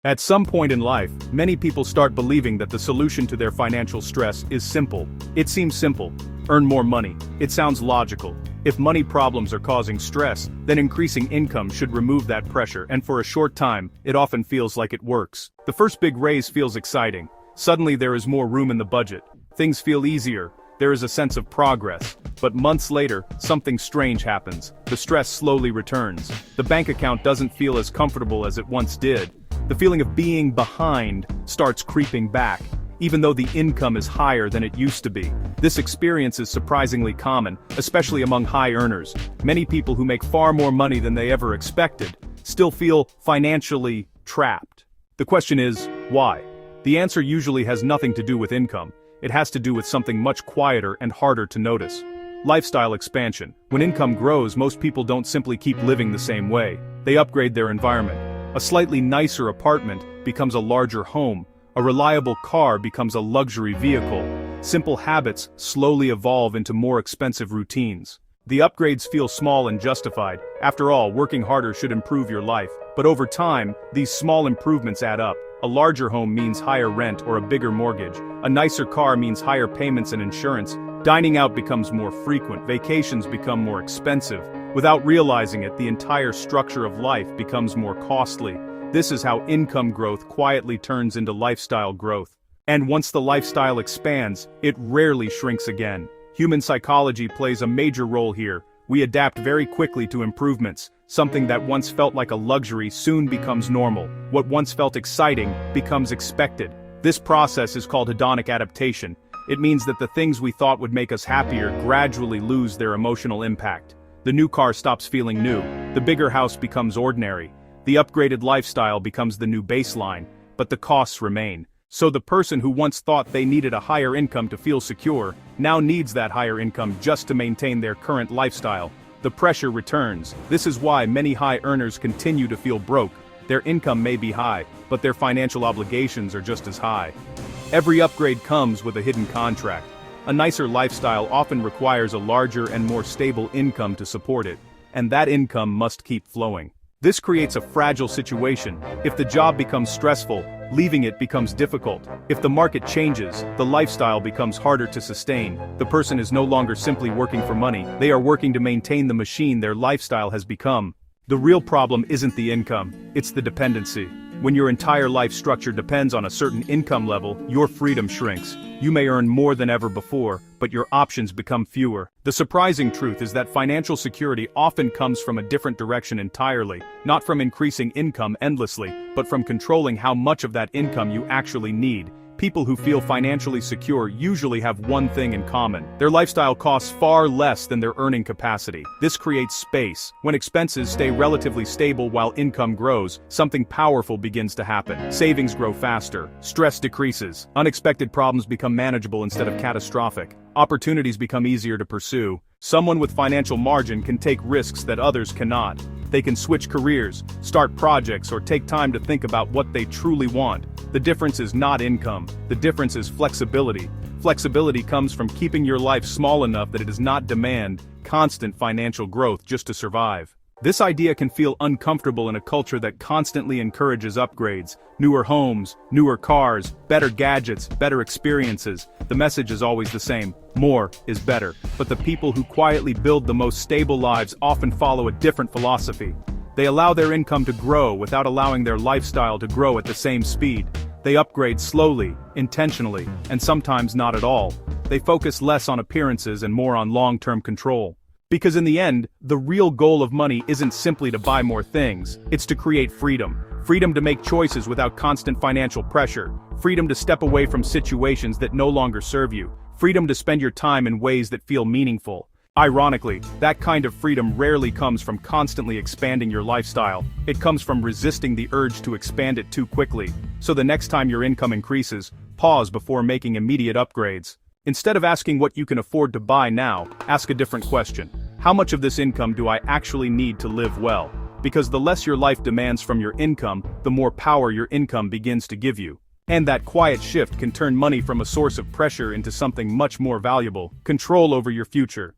At some point in life, many people start believing that the solution to their financial stress is simple. It seems simple. Earn more money. It sounds logical. If money problems are causing stress, then increasing income should remove that pressure, and for a short time, it often feels like it works. The first big raise feels exciting. Suddenly there is more room in the budget. Things feel easier. There is a sense of progress. But months later, something strange happens. The stress slowly returns. The bank account doesn't feel as comfortable as it once did. The feeling of being behind starts creeping back, even though the income is higher than it used to be. This experience is surprisingly common, especially among high earners. Many people who make far more money than they ever expected still feel financially trapped. The question is, why? The answer usually has nothing to do with income. It has to do with something much quieter and harder to notice. Lifestyle expansion. When income grows, most people don't simply keep living the same way. They upgrade their environment. A slightly nicer apartment becomes a larger home. A reliable car becomes a luxury vehicle. Simple habits slowly evolve into more expensive routines. The upgrades feel small and justified. After all, working harder should improve your life. But over time, these small improvements add up. A larger home means higher rent or a bigger mortgage. A nicer car means higher payments and insurance. Dining out becomes more frequent. Vacations become more expensive. Without realizing it, the entire structure of life becomes more costly. This is how income growth quietly turns into lifestyle growth. And once the lifestyle expands, it rarely shrinks again. Human psychology plays a major role here. We adapt very quickly to improvements. Something that once felt like a luxury soon becomes normal. What once felt exciting becomes expected. This process is called hedonic adaptation. It means that the things we thought would make us happier gradually lose their emotional impact. The new car stops feeling new. The bigger house becomes ordinary. The upgraded lifestyle becomes the new baseline, but the costs remain. So the person who once thought they needed a higher income to feel secure, now needs that higher income just to maintain their current lifestyle. The pressure returns. This is why many high earners continue to feel broke. Their income may be high, but their financial obligations are just as high. Every upgrade comes with a hidden contract. A nicer lifestyle often requires a larger and more stable income to support it, and that income must keep flowing. This creates a fragile situation. If the job becomes stressful, leaving it becomes difficult. If the market changes, the lifestyle becomes harder to sustain. The person is no longer simply working for money, they are working to maintain the machine their lifestyle has become. The real problem isn't the income, it's the dependency. When your entire life structure depends on a certain income level, your freedom shrinks. You may earn more than ever before, but your options become fewer. The surprising truth is that financial security often comes from a different direction entirely, not from increasing income endlessly, but from controlling how much of that income you actually need. People who feel financially secure usually have one thing in common. Their lifestyle costs far less than their earning capacity. This creates space. When expenses stay relatively stable while income grows, something powerful begins to happen. Savings grow faster. Stress decreases. Unexpected problems become manageable instead of catastrophic. Opportunities become easier to pursue. Someone with financial margin can take risks that others cannot. They can switch careers, start projects, or take time to think about what they truly want. The difference is not income. The difference is flexibility. Flexibility comes from keeping your life small enough that it does not demand constant financial growth just to survive. This idea can feel uncomfortable in a culture that constantly encourages upgrades, newer homes, newer cars, better gadgets, better experiences. The message is always the same: more is better. But the people who quietly build the most stable lives often follow a different philosophy. They allow their income to grow without allowing their lifestyle to grow at the same speed. They upgrade slowly, intentionally, and sometimes not at all. They focus less on appearances and more on long-term control. Because in the end, the real goal of money isn't simply to buy more things, it's to create freedom. Freedom to make choices without constant financial pressure. Freedom to step away from situations that no longer serve you. Freedom to spend your time in ways that feel meaningful. Ironically, that kind of freedom rarely comes from constantly expanding your lifestyle. It comes from resisting the urge to expand it too quickly. So the next time your income increases, pause before making immediate upgrades. Instead of asking what you can afford to buy now, ask a different question. How much of this income do I actually need to live well? Because the less your life demands from your income, the more power your income begins to give you. And that quiet shift can turn money from a source of pressure into something much more valuable: control over your future.